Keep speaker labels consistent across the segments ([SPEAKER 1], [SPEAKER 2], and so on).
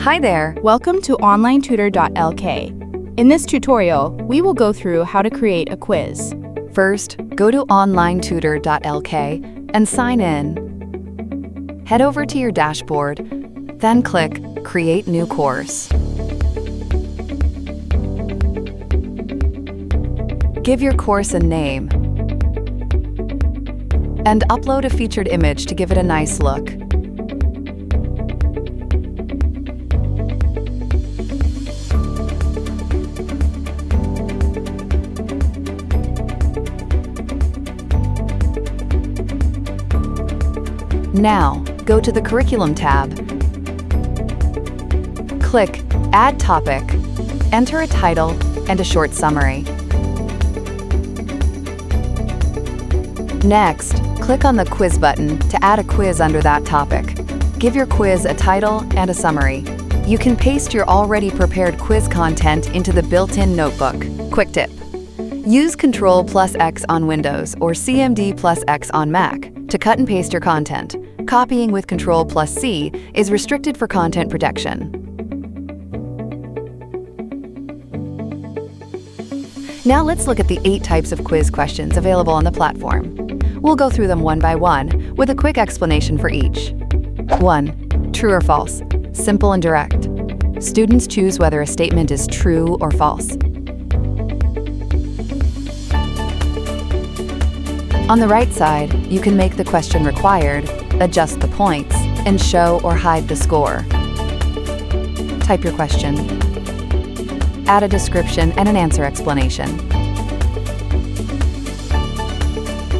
[SPEAKER 1] Hi there!
[SPEAKER 2] Welcome to onlinetutor.lk. In this tutorial, we will go through how to create a quiz.
[SPEAKER 1] First, go to onlinetutor.lk and sign in. Head over to your dashboard, then click Create New Course. Give your course a name and upload a featured image to give it a nice look. Now, go to the Curriculum tab. Click Add Topic, enter a title and a short summary. Next, click on the Quiz button to add a quiz under that topic. Give your quiz a title and a summary. You can paste your already prepared quiz content into the built-in notebook. Quick tip: use Ctrl+X on Windows or CMD+X on Mac to cut and paste your content. Copying with Ctrl+C is restricted for content protection. Now let's look at the 8 types of quiz questions available on the platform. We'll go through them one by one with a quick explanation for each. 1. True or false? Simple and direct. Students choose whether a statement is true or false. On the right side, you can make the question required, adjust the points, and show or hide the score. Type your question. Add a description and an answer explanation.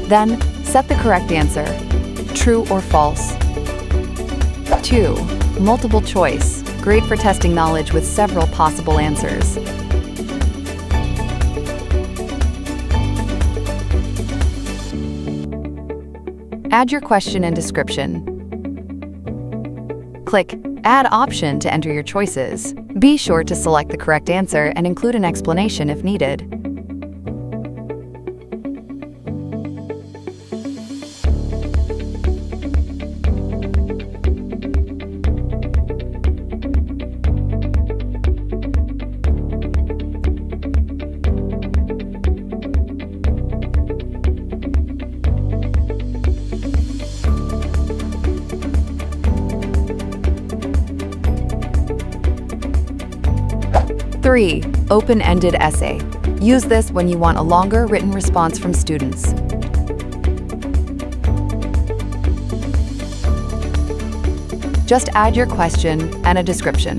[SPEAKER 1] Then, set the correct answer, true or false. 2. Multiple choice, great for testing knowledge with several possible answers. Add your question and description. Click Add Option to enter your choices. Be sure to select the correct answer and include an explanation if needed. Three, open-ended essay. Use this when you want a longer written response from students. Just add your question and a description.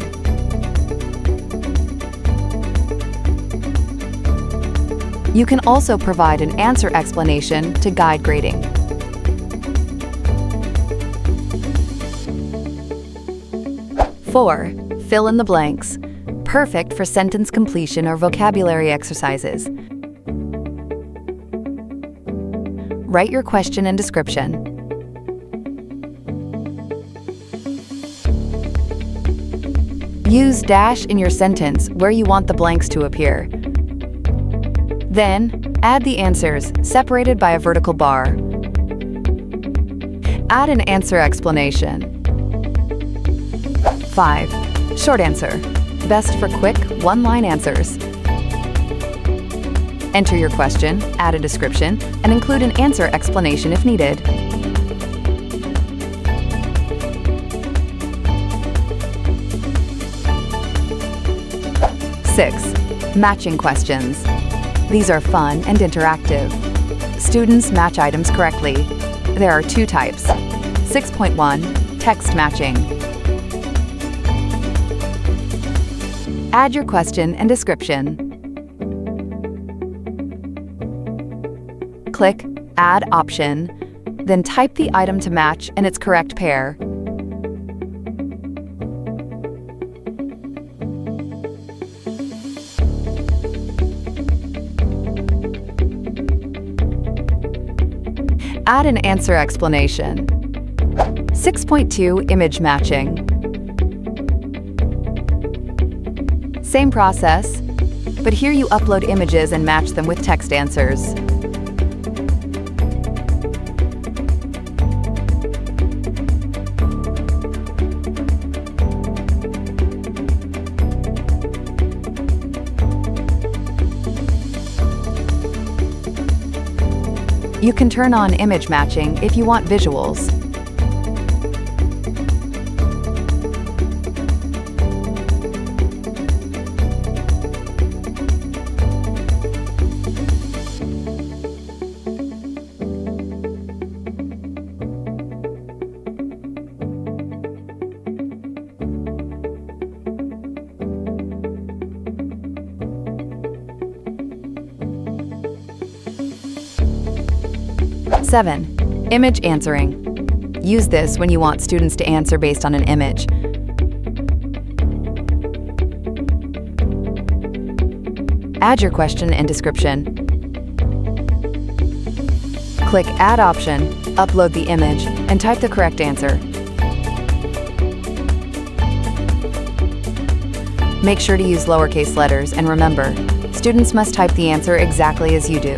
[SPEAKER 1] You can also provide an answer explanation to guide grading. Four, fill in the blanks. Perfect for sentence completion or vocabulary exercises. Write your question and description. Use dash in your sentence where you want the blanks to appear. Then, add the answers separated by a vertical bar. Add an answer explanation. 5. Short answer. Best for quick, one-line answers. Enter your question, add a description, and include an answer explanation if needed. 6. Matching questions. These are fun and interactive. Students match items correctly. There are 2 types. 6.1. Text matching. Add your question and description. Click Add Option, then type the item to match and its correct pair. Add an answer explanation. 6.2. Image matching. Same process, but here you upload images and match them with text answers. You can turn on image matching if you want visuals. Seven, image answering. Use this when you want students to answer based on an image. Add your question and description. Click Add option, upload the image, and type the correct answer. Make sure to use lowercase letters, and remember, students must type the answer exactly as you do.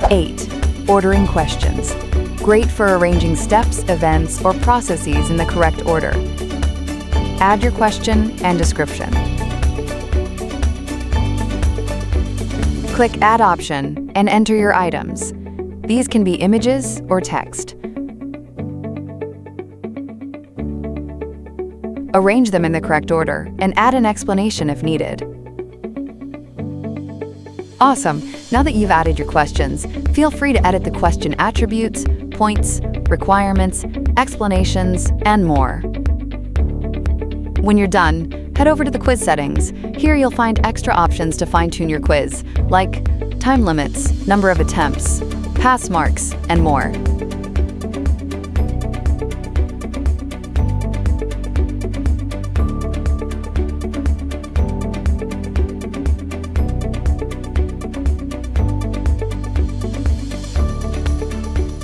[SPEAKER 1] 8. Ordering questions. Great for arranging steps, events, or processes in the correct order. Add your question and description. Click Add option and enter your items. These can be images or text. Arrange them in the correct order and add an explanation if needed. Awesome! Now that you've added your questions, feel free to edit the question attributes, points, requirements, explanations, and more. When you're done, head over to the quiz settings. Here you'll find extra options to fine-tune your quiz, like time limits, number of attempts, pass marks, and more.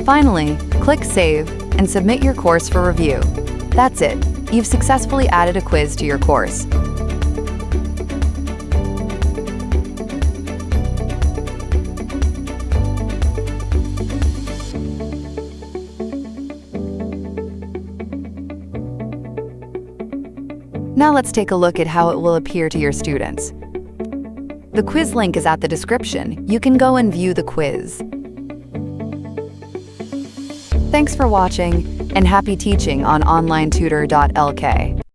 [SPEAKER 1] Finally, click Save and submit your course for review. That's it. You've successfully added a quiz to your course. Now let's take a look at how it will appear to your students. The quiz link is at the description. You can go and view the quiz. Thanks for watching, and happy teaching on onlinetutor.lk.